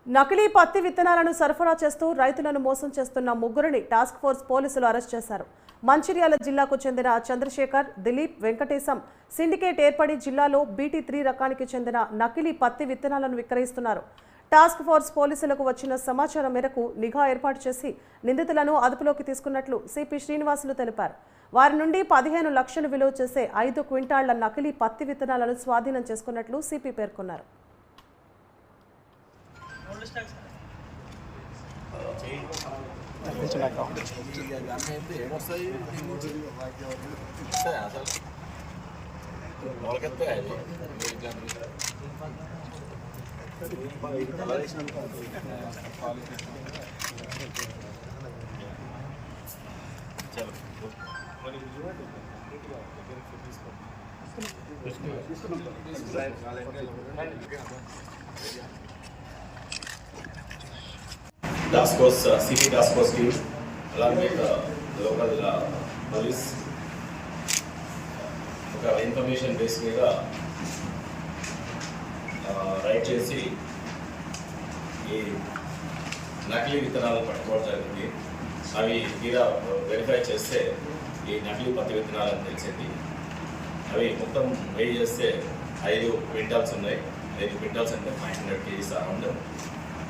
నకిలీ పత్తి విత్తనాలను సరఫరా చేస్తూ రైతులను మోసం చేస్తున్న ముగ్గురిని టాస్క్ ఫోర్స్ పోలీసులు అరెస్ట్ చేశారు. మంచిర్యాల జిల్లాకు చెందిన చంద్రశేఖర్, దిలీప్, వెంకటేశం సిండికేట్ ఏర్పడి జిల్లాలో BT3 రకానికి చెందిన నకిలీ పత్తి విత్తనాలను విక్రయిస్తున్నారు. టాస్క్ ఫోర్స్ పోలీసులకు వచ్చిన సమాచారం మేరకు నిఘా ఏర్పాటు చేసి నిందితులను అదుపులోకి తీసుకున్నట్లు సిపి శ్రీనివాసులు తెలిపారు. వారి నుండి 15 లక్షలు విలువ చేసే 5 క్వింటాళ్ల నకిలీ పత్తి విత్తనాలను స్వాధీనం చేసుకున్నట్లు సిపి పేర్కొన్నారు. Task Force, City Task Force team, along with local police, ఒక ఇన్ఫర్మేషన్ బేస్ మీద రైడ్ చేసి ఈ నకిలీ విత్తనాలను పట్టుకోవడం జరిగింది. అవి తీరా వెరిఫై చేస్తే ఈ నకిలీ పత్తి విత్తనాలని తెలిసింది. అవి మొత్తం వెయిట్ చేస్తే 5 క్వింటాల్స్ ఉన్నాయి. 5 క్వింటాల్స్ అంటే 500 kgs అరౌండ్.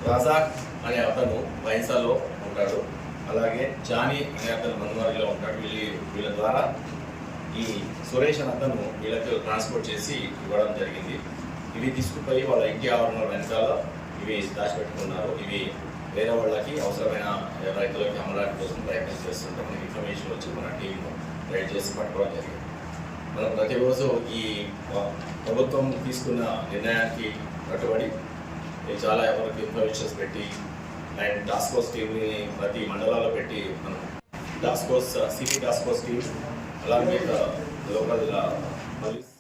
రజాక్ అనే అతను వైన్సాలో ఉంటాడు, అలాగే జానీ అనే అతను మందవారిలో ఉంటాడు. వీళ్ళ ద్వారా ఈ సురేష్ అనే అతను వీళ్ళకి ట్రాన్స్పోర్ట్ చేసి ఇవ్వడం జరిగింది. ఇవి తీసుకుపోయి వాళ్ళ ఇంటి ఆవరణ వెనకాల ఇవి దాచిపెట్టుకున్నారు. ఇవి వేరే వాళ్ళకి అవసరమైన రైతులకి అమ్మడానికి కోసం ప్రయత్నం చేస్తుంటే మనకి ఇన్ఫర్మేషన్ వచ్చి మన టీవీలో రైడ్ చేసి పట్టుకోవడం జరిగింది. మనం ప్రతిరోజు ఈ ప్రభుత్వం తీసుకున్న నిర్ణయానికి కట్టుబడి చాలా ఎవరికి ఇన్ఫర్మేషన్స్ పెట్టి అండ్ టాస్క్ ఫోర్స్ టీమ్ని ప్రతి మండలాల్లో పెట్టి మనం task force, city task force team, అలాగే లోకల్ పోలీస్